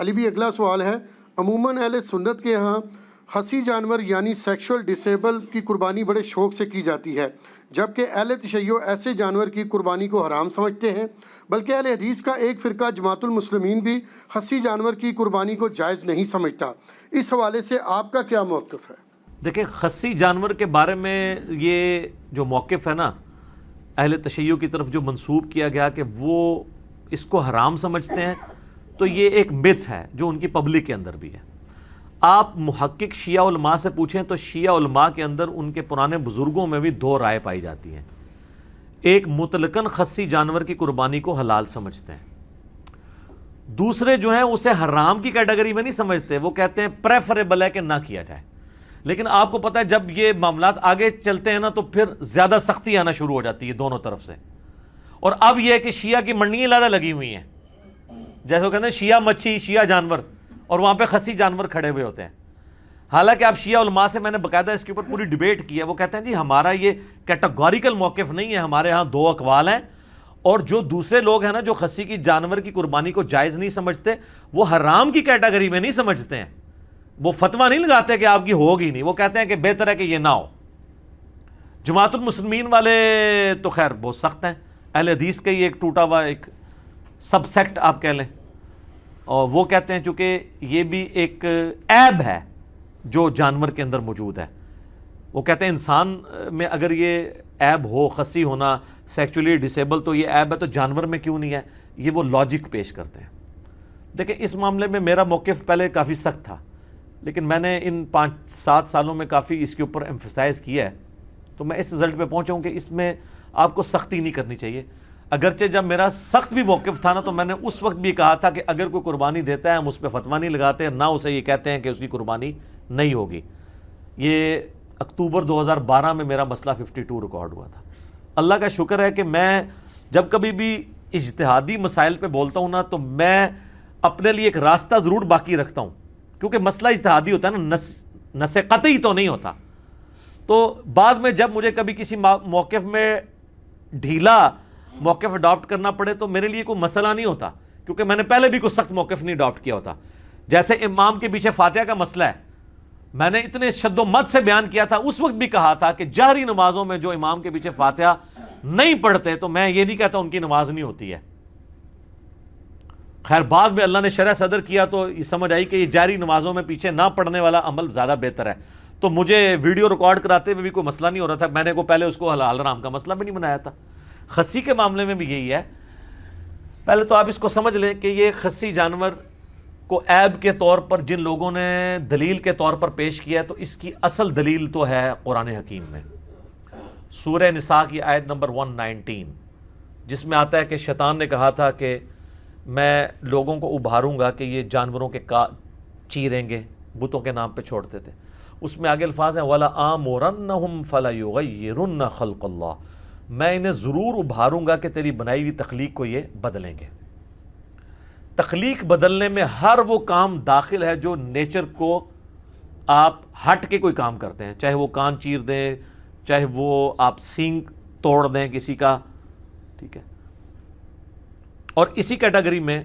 علی بھی اگلا سوال ہے، عموماً اہل سنت کے ہاں خصی جانور یعنی سیکشول ڈسیبل کی قربانی بڑے شوق سے کی جاتی ہے، جبکہ اہل تشیع ایسے جانور کی قربانی کو حرام سمجھتے ہیں، بلکہ اہل حدیث کا ایک فرقہ جماعت المسلمین بھی خصی جانور کی قربانی کو جائز نہیں سمجھتا۔ اس حوالے سے آپ کا کیا موقف ہے؟ دیکھیں، خصی جانور کے بارے میں یہ جو موقف ہے نا اہل تشیع کی طرف جو منسوب کیا گیا کہ وہ اس کو حرام سمجھتے ہیں، تو یہ ایک مت ہے جو ان کی پبلک کے اندر بھی ہے۔ آپ محقق شیعہ علماء سے پوچھیں تو شیعہ علماء کے اندر ان کے پرانے بزرگوں میں بھی دو رائے پائی جاتی ہیں۔ ایک مطلقاً خصی جانور کی قربانی کو حلال سمجھتے ہیں، دوسرے جو ہیں اسے حرام کی کیٹیگری میں نہیں سمجھتے، وہ کہتے ہیں پریفریبل ہے کہ نہ کیا جائے۔ لیکن آپ کو پتہ ہے جب یہ معاملات آگے چلتے ہیں نا تو پھر زیادہ سختی آنا شروع ہو جاتی ہے دونوں طرف سے، اور اب یہ ہے کہ شیعہ کی منڈیاں زیادہ لگی ہوئی ہیں، جیسے وہ کہتے ہیں شیعہ مچھی شیعہ جانور، اور وہاں پہ خصی جانور کھڑے ہوئے ہوتے ہیں۔ حالانکہ آپ شیعہ علماء سے میں نے باقاعدہ اس کے اوپر پوری ڈیبیٹ کی ہے، وہ کہتے ہیں جی ہمارا یہ کیٹیگوریکل موقف نہیں ہے، ہمارے ہاں دو اقوال ہیں، اور جو دوسرے لوگ ہیں نا جو خصی کی جانور کی قربانی کو جائز نہیں سمجھتے، وہ حرام کی کیٹیگری میں نہیں سمجھتے ہیں، وہ فتویٰ نہیں لگاتے کہ آپ کی ہوگی نہیں، وہ کہتے ہیں کہ بہتر ہے کہ یہ نہ ہو۔ جماعت المسلمین والے تو خیر بہت سخت ہیں، اہل حدیث کا ہی ایک ٹوٹا ہوا ایک سب سیکٹ آپ کہہ لیں، اور وہ کہتے ہیں چونکہ یہ بھی ایک عیب ہے جو جانور کے اندر موجود ہے، وہ کہتے ہیں انسان میں اگر یہ عیب ہو، خصی ہونا، سیکچولی ڈسیبل، تو یہ عیب ہے تو جانور میں کیوں نہیں ہے، یہ وہ لاجک پیش کرتے ہیں۔ دیکھیں اس معاملے میں میرا موقف پہلے کافی سخت تھا، لیکن میں نے ان 5-7 سالوں میں کافی اس کے اوپر ایمفسائز کیا ہے، تو میں اس رزلٹ پہ پہنچا ہوں کہ اس میں آپ کو سختی نہیں کرنی چاہیے۔ اگرچہ جب میرا سخت بھی موقف تھا نا تو میں نے اس وقت بھی کہا تھا کہ اگر کوئی قربانی دیتا ہے ہم اس پہ فتویٰ نہیں لگاتے، نہ اسے یہ کہتے ہیں کہ اس کی قربانی نہیں ہوگی۔ یہ اکتوبر 2012 میں میرا مسئلہ 52 ریکارڈ ہوا تھا۔ اللہ کا شکر ہے کہ میں جب کبھی بھی اجتہادی مسائل پہ بولتا ہوں نا تو میں اپنے لیے ایک راستہ ضرور باقی رکھتا ہوں، کیونکہ مسئلہ اجتہادی ہوتا ہے نا، نص قطعی تو نہیں ہوتا۔ تو بعد میں جب مجھے کبھی کسی موقف میں ڈھیلا موقف اڈاپٹ کرنا پڑے تو میرے لیے کوئی مسئلہ نہیں ہوتا، کیونکہ میں نے پہلے بھی کوئی سخت موقف نہیں اڈاپٹ کیا ہوتا۔ جیسے امام کے پیچھے فاتحہ کا مسئلہ ہے، میں نے اتنے شد و مد سے بیان کیا تھا، اس وقت بھی کہا تھا کہ جہری نمازوں میں جو امام کے پیچھے فاتحہ نہیں پڑھتے تو میں یہ نہیں کہتا ان کی نماز نہیں ہوتی ہے۔ خیر بعد میں اللہ نے شرح صدر کیا تو یہ سمجھ آئی کہ یہ جہری نمازوں میں پیچھے نہ پڑھنے والا عمل زیادہ بہتر ہے، تو مجھے ویڈیو ریکارڈ کراتے ہوئے بھی کوئی مسئلہ نہیں ہو رہا تھا، میں نے پہلے اس کو حلال حرام کا مسئلہ بھی نہیں بنایا تھا۔ خصی کے معاملے میں بھی یہی ہے، پہلے تو آپ اس کو سمجھ لیں کہ یہ خصی جانور کو عیب کے طور پر جن لوگوں نے دلیل کے طور پر پیش کیا ہے تو اس کی اصل دلیل تو ہے قرآن حکیم میں، سورہ نساء کی آیت نمبر 119، جس میں آتا ہے کہ شیطان نے کہا تھا کہ میں لوگوں کو ابھاروں گا کہ یہ جانوروں کے چیریں گے، بتوں کے نام پہ چھوڑتے تھے۔ اس میں آگے الفاظ ہیں وَلَآمُرَنَّهُمْ فَلَيُغَيِّرُنَّ خَلْقَ اللَّهِ، میں انہیں ضرور ابھاروں گا کہ تیری بنائی ہوئی تخلیق کو یہ بدلیں گے۔ تخلیق بدلنے میں ہر وہ کام داخل ہے جو نیچر کو آپ ہٹ کے کوئی کام کرتے ہیں، چاہے وہ کان چیر دیں، چاہے وہ آپ سینگ توڑ دیں کسی کا، ٹھیک ہے۔ اور اسی کیٹیگری میں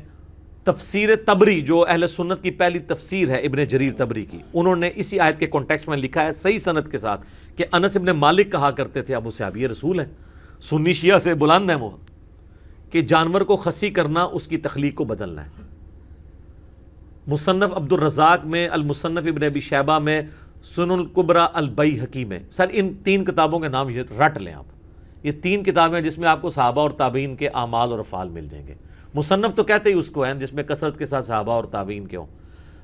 تفسیر طبری جو اہل سنت کی پہلی تفسیر ہے ابن جریر طبری کی، انہوں نے اسی آیت کے کانٹیکسٹ میں لکھا ہے صحیح سند کے ساتھ کہ انس ابن مالک کہا کرتے تھے ابو صحابی یہ رسول ہیں، سنی شیعہ سے بلند ہیں وہ، کہ جانور کو خصی کرنا اس کی تخلیق کو بدلنا ہے۔ مصنف عبد الرزاق میں، المصنف ابن ابی شیبہ میں، سنن الکبریٰ البیہقی میں، سر ان 3 کتابوں کے نام یہ رٹ لیں آپ، یہ 3 کتابیں جس میں آپ کو صحابہ اور تابعین کے اعمال اور افعال مل جائیں گے۔ مصنف تو کہتے ہی اس کو ہیں جس میں کثرت کے ساتھ صحابہ اور تابعین کے ہوں،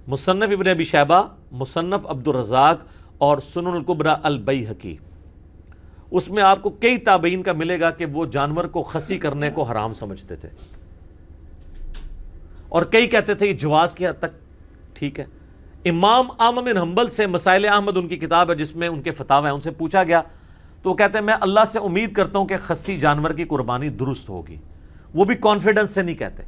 مصنف ابن ابی شیبہ، مصنف عبد الرزاق اور سنن الکبریٰ البیہقی، اس میں آپ کو کئی تابعین کا ملے گا کہ وہ جانور کو خصی کرنے کو حرام سمجھتے تھے، اور کئی کہتے تھے یہ جواز کی حد تک ٹھیک ہے۔ امام احمد بن حنبل سے مسائل احمد ان کی کتاب ہے جس میں ان کے فتاوی ہیں، ان سے پوچھا گیا تو وہ کہتے ہیں میں اللہ سے امید کرتا ہوں کہ خصی جانور کی قربانی درست ہوگی، وہ بھی کانفیڈنس سے نہیں کہتے۔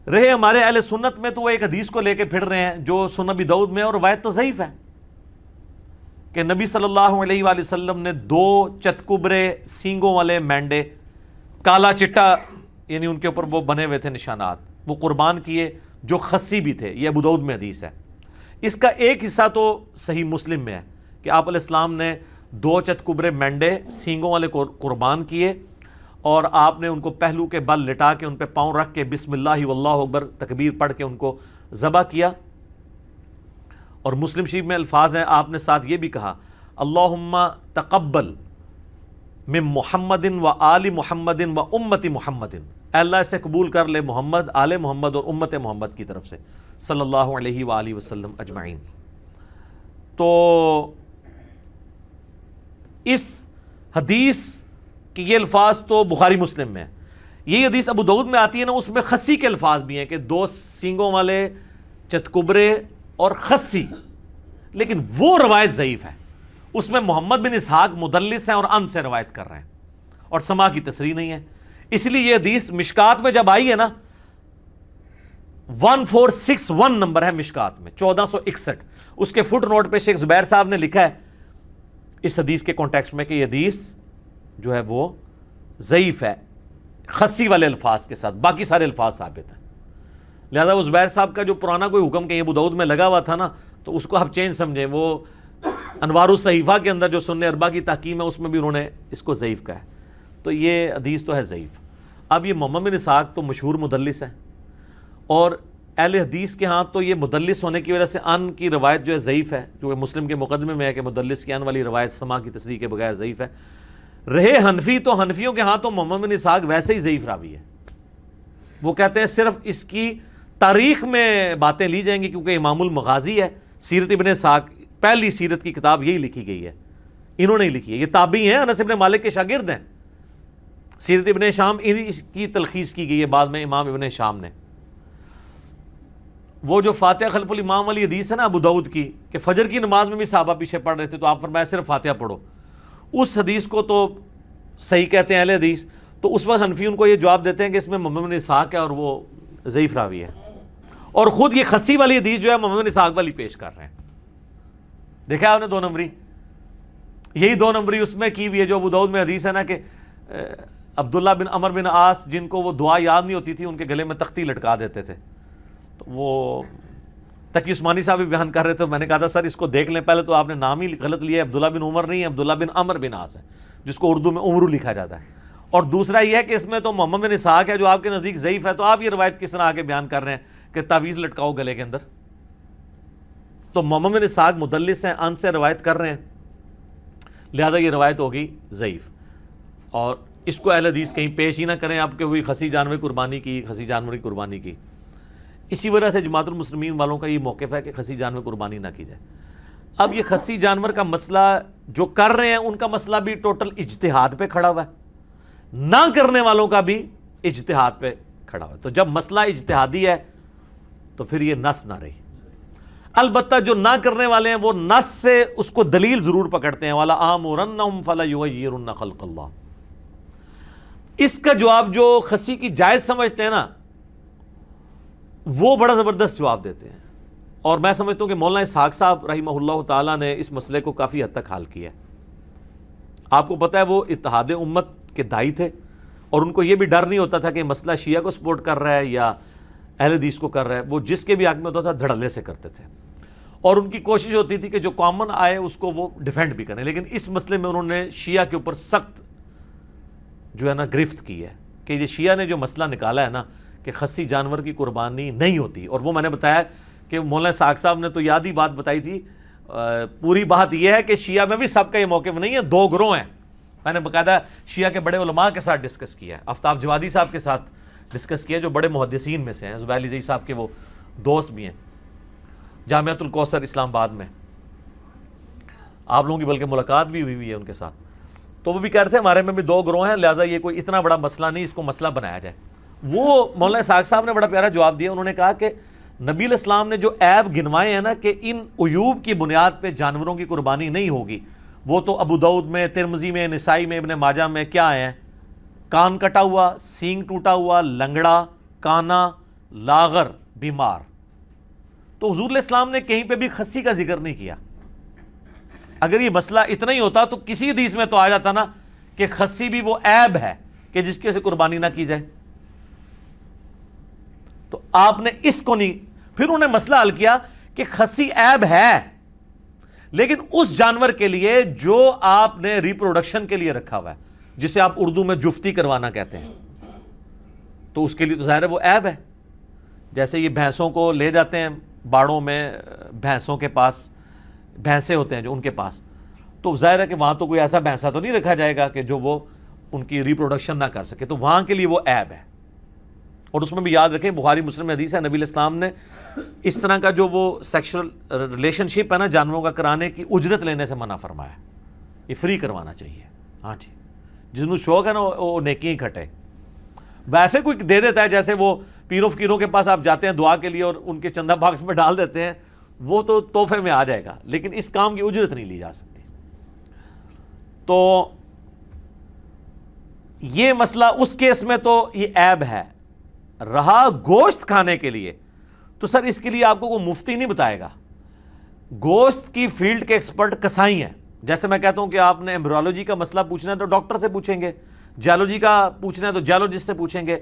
رہے ہمارے اہل سنت میں تو وہ ایک حدیث کو لے کے پھر رہے ہیں جو سنن ابی داؤد میں، اور روایت تو ضعیف ہے، کہ نبی صلی اللہ علیہ وآلہ وسلم نے 2 چتکبرے سینگوں والے مینڈے، کالا چٹا یعنی ان کے اوپر وہ بنے ہوئے تھے نشانات، وہ قربان کیے جو خصی بھی تھے. یہ ابو داؤد میں حدیث ہے. اس کا ایک حصہ تو صحیح مسلم میں ہے کہ آپ علیہ السلام نے 2 چتکبرے مینڈے سینگوں والے قربان کیے اور آپ نے ان کو پہلو کے بل لٹا کے ان پہ پاؤں رکھ کے بسم اللہ واللہ اکبر تکبیر پڑھ کے ان کو ذبح کیا. اور مسلم شریف میں الفاظ ہیں, آپ نے ساتھ یہ بھی کہا اللہم تقبل من محمد و آل محمد و امت محمد, اے اللہ اسے قبول کر لے محمد, آل محمد اور امت محمد کی طرف سے صلی اللہ علیہ وآلہ وسلم اجمعین. تو اس حدیث کہ یہ الفاظ تو بخاری مسلم میں ہے. یہی حدیث ابو داؤد میں آتی ہے نا, اس میں خصی کے الفاظ بھی ہیں کہ 2 سینگوں والے چتکبرے اور خصی, لیکن وہ روایت ضعیف ہے. اس میں محمد بن اسحاق مدلس ہیں اور ان سے روایت کر رہے ہیں اور سما کی تصریح نہیں ہے. اس لیے یہ حدیث مشکات میں جب آئی ہے نا, 1461 نمبر ہے مشکات میں 1461, اس کے فٹ نوٹ پہ شیخ زبیر صاحب نے لکھا ہے اس حدیث کے کانٹیکسٹ میں کہ یہ حدیث جو ہے وہ ضعیف ہے خصی والے الفاظ کے ساتھ, باقی سارے الفاظ ثابت ہیں. لہذا وہ زبیر صاحب کا جو پرانا کوئی حکم کہ یہ ابو داؤد میں لگا ہوا تھا نا, تو اس کو آپ چینج سمجھیں. وہ انوار الصحیفہ کے اندر جو سنن اربع کی تحکیم ہے اس میں بھی انہوں نے اس کو ضعیف کہا ہے. تو یہ حدیث تو ہے ضعیف. اب یہ محمد بن اسحاق تو مشہور مدلس ہے, اور اہل حدیث کے ہاں تو یہ مدلس ہونے کی وجہ سے ان کی روایت جو ہے ضعیف ہے, جو کہ مسلم کے مقدمے میں ہے کہ مدلس کی ان والی روایت سما کی تصریح کے بغیر ضعیف ہے. رہے حنفی, تو حنفیوں کے ہاں تو محمد بن اسحاق ویسے ہی ضعیف راوی ہے. وہ کہتے ہیں صرف اس کی تاریخ میں باتیں لی جائیں گی کیونکہ امام المغازی ہے. سیرت ابن اسحاق پہلی سیرت کی کتاب یہی لکھی گئی ہے, انہوں نے ہی لکھی ہے. یہ تابعی ہیں, انس بن مالک کے شاگرد ہیں. سیرت ابن شام اس کی تلخیص کی گئی ہے بعد میں امام ابن شام نے. وہ جو فاتحہ خلف الامام والی حدیث ہے نا ابو داؤد کی کہ فجر کی نماز میں بھی صحابہ پیچھے پڑھ رہے تھے تو آپ فرمایا صرف فاتحہ پڑھو, اس حدیث کو تو صحیح کہتے ہیں اہل حدیث. تو اس وقت حنفی ان کو یہ جواب دیتے ہیں کہ اس میں محمد بن اسحاق ہے اور وہ ضعیف راوی ہے, اور خود یہ خصی والی حدیث جو ہے محمد بن اسحاق والی پیش کر رہے ہیں. دیکھا آپ نے 2 نمبری, یہی 2 نمبری اس میں کی ہوئی ہے جو ابو داؤد میں حدیث ہے نا کہ عبداللہ بن عمر بن عاص جن کو وہ دعا یاد نہیں ہوتی تھی ان کے گلے میں تختی لٹکا دیتے تھے. تو وہ تقی عثمانی صاحب بھی بیان کر رہے تھے, میں نے کہا تھا سر اس کو دیکھ لیں, پہلے تو آپ نے نام ہی غلط لیا ہے, عبداللہ بن عمر نہیں ہے, عبداللہ بن عمر بن عاص ہے جس کو اردو میں عمرو لکھا جاتا ہے. اور دوسرا یہ ہے کہ اس میں تو محمد بن اسحاق ہے جو آپ کے نزدیک ضعیف ہے, تو آپ یہ روایت کس طرح آگے بیان کر رہے ہیں کہ تعویذ لٹکاؤ گلے کے اندر. تو محمد بن اسحاق مدلس ہیں, ان سے روایت کر رہے ہیں, لہذا یہ روایت ہوگی ضعیف. اور اس کو اہل حدیث کہیں پیش ہی نہ کریں آپ کے ہوئی خصی جانور قربانی کی, خصی جانور کی قربانی کی. اسی وجہ سے جماعت المسلمین والوں کا یہ موقف ہے کہ خصی جانور قربانی نہ کی جائے. اب یہ خصی جانور کا مسئلہ جو کر رہے ہیں ان کا مسئلہ بھی ٹوٹل اجتہاد پہ کھڑا ہوا ہے, نہ کرنے والوں کا بھی اجتہاد پہ کھڑا ہوا ہے. تو جب مسئلہ اجتہادی ہے تو پھر یہ نص نہ رہی. البتہ جو نہ کرنے والے ہیں وہ نص سے اس کو دلیل ضرور پکڑتے ہیں, والا آمرنہم فلا یغیرن خلق اللہ. اس کا جواب جو خصی کی جائز سمجھتے ہیں نا وہ بڑا زبردست جواب دیتے ہیں, اور میں سمجھتا ہوں کہ مولانا اسحاق صاحب رحمہ اللہ تعالیٰ نے اس مسئلے کو کافی حد تک حل کیا ہے. آپ کو پتہ ہے وہ اتحاد امت کے دائی تھے, اور ان کو یہ بھی ڈر نہیں ہوتا تھا کہ مسئلہ شیعہ کو سپورٹ کر رہا ہے یا اہل حدیث کو کر رہا ہے. وہ جس کے بھی حق میں ہوتا تھا دھڑلے سے کرتے تھے, اور ان کی کوشش ہوتی تھی کہ جو کامن آئے اس کو وہ ڈیفینڈ بھی کریں. لیکن اس مسئلے میں انہوں نے شیعہ کے اوپر سخت جو ہے نا گرفت کی ہے کہ یہ شیعہ نے جو مسئلہ نکالا ہے نا کہ خصی جانور کی قربانی نہیں ہوتی. اور وہ میں نے بتایا کہ مولانا اسحاق صاحب نے تو یاد ہی بات بتائی تھی. پوری بات یہ ہے کہ شیعہ میں بھی سب کا یہ موقف نہیں ہے, 2 گروہ ہیں. میں نے باقاعدہ شیعہ کے بڑے علماء کے ساتھ ڈسکس کیا ہے, آفتاب جوادی صاحب کے ساتھ ڈسکس کیا جو بڑے محدثین میں سے ہیں, زبیر علی زئی صاحب کے وہ دوست بھی ہیں جامعۃ الکوثر اسلام آباد میں, آپ لوگوں کی بلکہ ملاقات بھی ہوئی ہے ان کے ساتھ. تو وہ بھی کہہ رہے تھے ہمارے میں بھی 2 گروہ ہیں, لہٰذا یہ کوئی اتنا بڑا مسئلہ نہیں, اس کو مسئلہ بنایا جائے. وہ مولانا اسحاق صاحب نے بڑا پیارا جواب دیا. انہوں نے کہا کہ نبی علیہ السلام نے جو عیب گنوائے ہیں نا کہ ان عیوب کی بنیاد پہ جانوروں کی قربانی نہیں ہوگی, وہ تو ابو داؤد میں, ترمذی میں, نسائی میں, ابن ماجہ میں کیا ہیں؟ کان کٹا ہوا, سینگ ٹوٹا ہوا, لنگڑا, کانا, لاغر, بیمار. تو حضور علیہ السلام نے کہیں پہ بھی خصی کا ذکر نہیں کیا. اگر یہ مسئلہ اتنا ہی ہوتا تو کسی حدیث میں تو آ جاتا نا کہ خصی بھی وہ عیب ہے کہ جس کی وجہ سے قربانی نہ کی جائے. تو آپ نے اس کو نہیں. پھر انہوں نے مسئلہ حل کیا کہ خصی عیب ہے لیکن اس جانور کے لیے جو آپ نے ریپروڈکشن کے لیے رکھا ہوا ہے, جسے آپ اردو میں جفتی کروانا کہتے ہیں, تو اس کے لیے تو ظاہر ہے وہ عیب ہے. جیسے یہ بھینسوں کو لے جاتے ہیں باڑوں میں, بھینسوں کے پاس بھینسیں ہوتے ہیں جو ان کے پاس, تو ظاہر ہے کہ وہاں تو کوئی ایسا بھینسا تو نہیں رکھا جائے گا کہ جو وہ ان کی ریپروڈکشن نہ کر سکے, تو وہاں کے لیے وہ عیب ہے. اور اس میں بھی یاد رکھیں بخاری مسلم میں حدیث ہے, نبی علیہ السلام نے اس طرح کا جو وہ سیکشل ریلیشن شپ ہے نا جانوروں کا کرانے کی اجرت لینے سے منع فرمایا, یہ فری کروانا چاہیے. ہاں جی, جس میں شوق ہے نا وہ نیکی ہی کھٹے. ویسے کوئی دے دیتا ہے, جیسے وہ پیروں فقیروں کے پاس آپ جاتے ہیں دعا کے لیے اور ان کے چندہ باکس میں ڈال دیتے ہیں, وہ تو تحفے میں آ جائے گا, لیکن اس کام کی اجرت نہیں لی جا سکتی. تو یہ مسئلہ اس کیس میں تو یہ عیب ہے. رہا گوشت کھانے کے لیے, تو سر اس کے لیے آپ کو کوئی مفتی نہیں بتائے گا. گوشت کی فیلڈ کے ایکسپرٹ کسائی ہیں. جیسے میں کہتا ہوں کہ آپ نے ایمبریولوجی کا مسئلہ پوچھنا ہے تو ڈاکٹر سے پوچھیں گے, جیولوجی کا پوچھنا ہے تو جیولوجسٹ سے پوچھیں گے.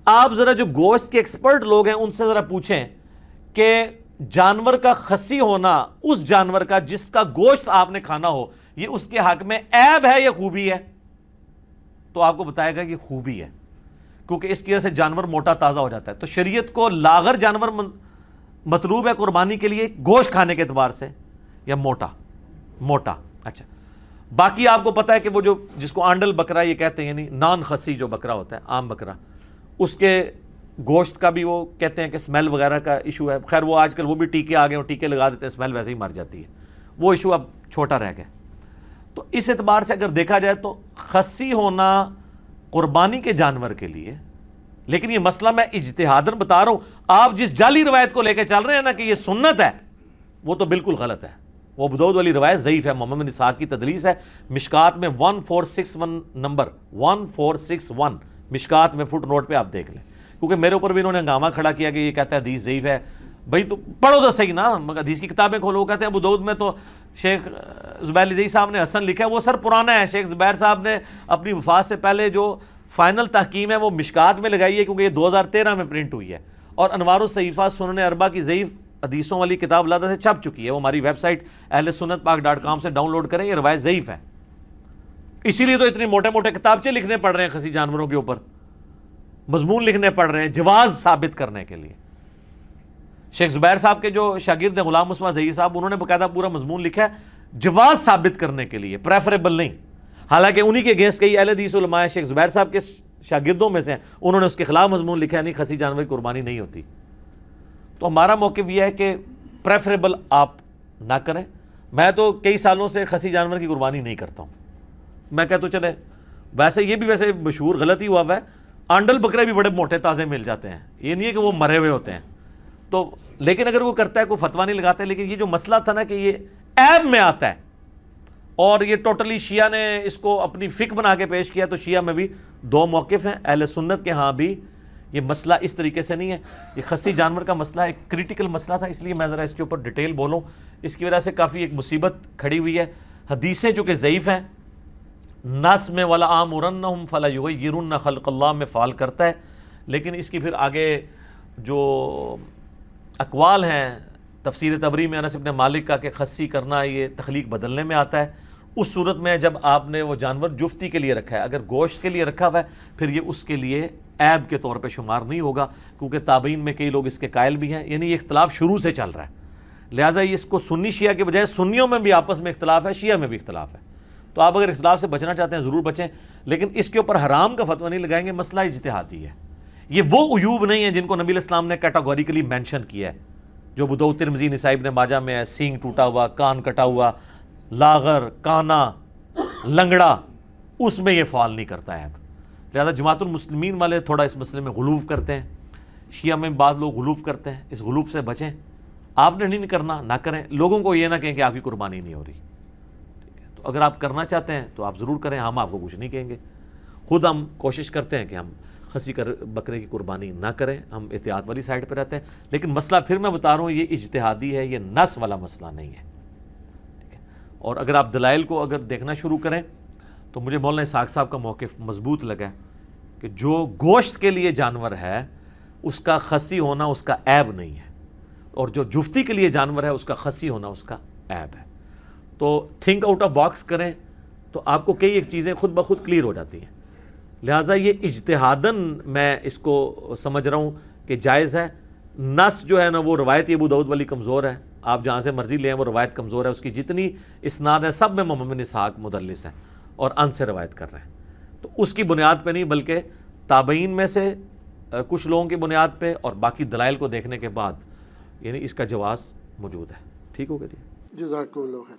آپ ذرا جو گوشت کے ایکسپرٹ لوگ ہیں ان سے ذرا پوچھیں کہ جانور کا خصی ہونا اس جانور کا جس کا گوشت آپ نے کھانا ہو, یہ اس کے حق میں عیب ہے یا خوبی ہے؟ تو آپ کو بتائے گا کہ خوبی ہے, کیونکہ اس کی وجہ سے جانور موٹا تازہ ہو جاتا ہے. تو شریعت کو لاغر جانور مطلوب ہے قربانی کے لیے گوشت کھانے کے اعتبار سے, یا موٹا. اچھا, باقی آپ کو پتا ہے کہ وہ جو جس کو آنڈل بکرا یہ کہتے ہیں, یعنی نان خصی جو بکرا ہوتا ہے, عام بکرا, اس کے گوشت کا بھی وہ کہتے ہیں کہ اسمیل وغیرہ کا ایشو ہے. خیر وہ آج کل وہ بھی ٹیکے آ گئے اور ٹیکے لگا دیتے ہیں, اسمیل ویسے ہی مر جاتی ہے, وہ ایشو اب چھوٹا رہ گیا. تو اس اعتبار سے اگر دیکھا جائے تو خصی ہونا قربانی کے جانور کے لیے, لیکن یہ مسئلہ میں اجتہاداً بتا رہا ہوں. آپ جس جعلی روایت کو لے کے چل رہے ہیں نا کہ یہ سنت ہے, وہ تو بالکل غلط ہے. وہ ابو داؤد والی روایت ضعیف ہے, محمد بن اسحاق کی تدلیس ہے. مشکات میں 1461 نمبر 1461 مشکات میں فٹ نوٹ پہ آپ دیکھ لیں, کیونکہ میرے اوپر بھی انہوں نے ہنگامہ کھڑا کیا کہ یہ کہتا ہے حدیث ضعیف ہے. بھائی تو پڑھو تو صحیح نا, حدیث کی کتابیں کھولو. وہ کہتے ہیں ابو داؤد میں تو شیخ زبیر علی صاحب نے حسن لکھا ہے, وہ سر پرانا ہے. شیخ زبیر صاحب نے اپنی وفات سے پہلے جو فائنل تحکیم ہے وہ مشکات میں لگائی ہے, کیونکہ یہ 2013 میں پرنٹ ہوئی ہے, اور انوار الصحیفہ سنن اربع کی ضعیف حدیثوں والی کتاب علیحدہ سے چھپ چکی ہے. وہ ہماری ویب سائٹ اہل سنت پاک.com سے ڈاؤن لوڈ کریں, یہ روایت ضعیف ہے. اسی لیے تو اتنے موٹے موٹے کتابچے لکھنے پڑ رہے ہیں خصی جانوروں کے اوپر, مضمون لکھنے پڑ رہے ہیں جواز ثابت کرنے کے لیے. شیخ زبیر صاحب کے جو شاگرد ہیں غلام مصطفیٰ ظہیر صاحب, انہوں نے باقاعدہ پورا مضمون لکھا ہے جواز ثابت کرنے کے لیے, پریفریبل نہیں. حالانکہ انہی کے اگینسٹ کئی اہل حدیث علماء ہیں, شیخ زبیر صاحب کے شاگردوں میں سے ہیں, انہوں نے اس کے خلاف مضمون لکھا ہے نہیں خصی جانور کی قربانی نہیں ہوتی. تو ہمارا موقف یہ ہے کہ پریفریبل آپ نہ کریں. میں تو کئی سالوں سے خصی جانور کی قربانی نہیں کرتا ہوں. میں کہتا ہوں چلے, ویسے یہ بھی ویسے مشہور غلط ہی ہوا ہے, آنڈل بکرے بھی بڑے موٹے تازے مل جاتے ہیں, یہ نہیں ہے کہ وہ مرے ہوئے ہوتے ہیں. تو لیکن اگر وہ کرتا ہے کوئی فتویٰ نہیں لگاتا ہے. لیکن یہ جو مسئلہ تھا نا کہ یہ عیب میں آتا ہے, اور یہ ٹوٹلی شیعہ نے اس کو اپنی فقہ بنا کے پیش کیا, تو شیعہ میں بھی دو موقف ہیں. اہل سنت کے ہاں بھی یہ مسئلہ اس طریقے سے نہیں ہے. یہ خصی جانور کا مسئلہ ایک کریٹیکل مسئلہ تھا, اس لیے میں ذرا اس کے اوپر ڈیٹیل بولوں. اس کی وجہ سے کافی ایک مصیبت کھڑی ہوئی ہے. حدیثیں جو کہ ضعیف ہیں, نس میں ولا آمرنہم فلا یغیرن خلق اللہ میں فعال کرتا ہے, لیکن اس کی پھر آگے جو اقوال ہیں تفسیر طبری میں انس بن مالک کا کہ خصی کرنا یہ تخلیق بدلنے میں آتا ہے. اس صورت میں جب آپ نے وہ جانور جفتی کے لیے رکھا ہے, اگر گوشت کے لیے رکھا ہوا ہے, پھر یہ اس کے لیے عیب کے طور پہ شمار نہیں ہوگا, کیونکہ تابعین میں کئی لوگ اس کے قائل بھی ہیں. یعنی یہ اختلاف شروع سے چل رہا ہے, لہٰذا اس کو سنی شیعہ کے بجائے سنیوں میں بھی آپس میں اختلاف ہے, شیعہ میں بھی اختلاف ہے. تو آپ اگر اختلاف سے بچنا چاہتے ہیں ضرور بچیں, لیکن اس کے اوپر حرام کا فتویٰ نہیں لگائیں گے. مسئلہ اجتہادی ہے. یہ وہ عیوب نہیں ہیں جن کو نبی علیہ السلام نے کیٹاگوریکلی مینشن کیا ہے, جو ابو داؤد ترمذی نسائی ابن ماجہ میں ہے. سینگ ٹوٹا ہوا, کان کٹا ہوا, لاغر, کانا, لنگڑا, اس میں یہ فعال نہیں کرتا ہے. لہذا جماعت المسلمین والے تھوڑا اس مسئلے میں غلوف کرتے ہیں, شیعہ میں بعض لوگ غلوف کرتے ہیں. اس غلوف سے بچیں. آپ نے نہیں کرنا, نہ کریں. لوگوں کو یہ نہ کہیں کہ آپ کی قربانی نہیں ہو رہی. ٹھیک ہے, تو اگر آپ کرنا چاہتے ہیں تو آپ ضرور کریں, ہم آپ کو کچھ نہیں کہیں گے. خود ہم کوشش کرتے ہیں کہ ہم خصی بکرے کی قربانی نہ کریں, ہم احتیاط والی سائڈ پہ رہتے ہیں. لیکن مسئلہ پھر میں بتا رہا ہوں یہ اجتہادی ہے, یہ نس والا مسئلہ نہیں ہے. ٹھیک ہے, اور اگر آپ دلائل کو اگر دیکھنا شروع کریں تو مجھے مولانا اسحاق صاحب کا موقف مضبوط لگا کہ جو گوشت کے لیے جانور ہے اس کا خصی ہونا اس کا عیب نہیں ہے، اور جو جفتی کے لیے جانور ہے اس کا خصی ہونا اس کا عیب ہے۔ تو تھنک آؤٹ آف باکس کریں تو آپ کو کئی ایک چیزیں خود بخود کلیئر ہو جاتی ہیں۔ لہٰذا یہ اجتہاداً میں اس کو سمجھ رہا ہوں کہ جائز ہے۔ نص جو ہے نا وہ روایت ابو داؤد والی کمزور ہے، آپ جہاں سے مرضی لیں وہ روایت کمزور ہے، اس کی جتنی اسناد ہے سب میں محمد بن اسحاق مدلس ہیں اور ان سے روایت کر رہے ہیں، تو اس کی بنیاد پہ نہیں بلکہ تابعین میں سے کچھ لوگوں کی بنیاد پہ اور باقی دلائل کو دیکھنے کے بعد یعنی اس کا جواز موجود ہے۔ ٹھیک ہو گیا جی؟ جزاکم اللہ خیر۔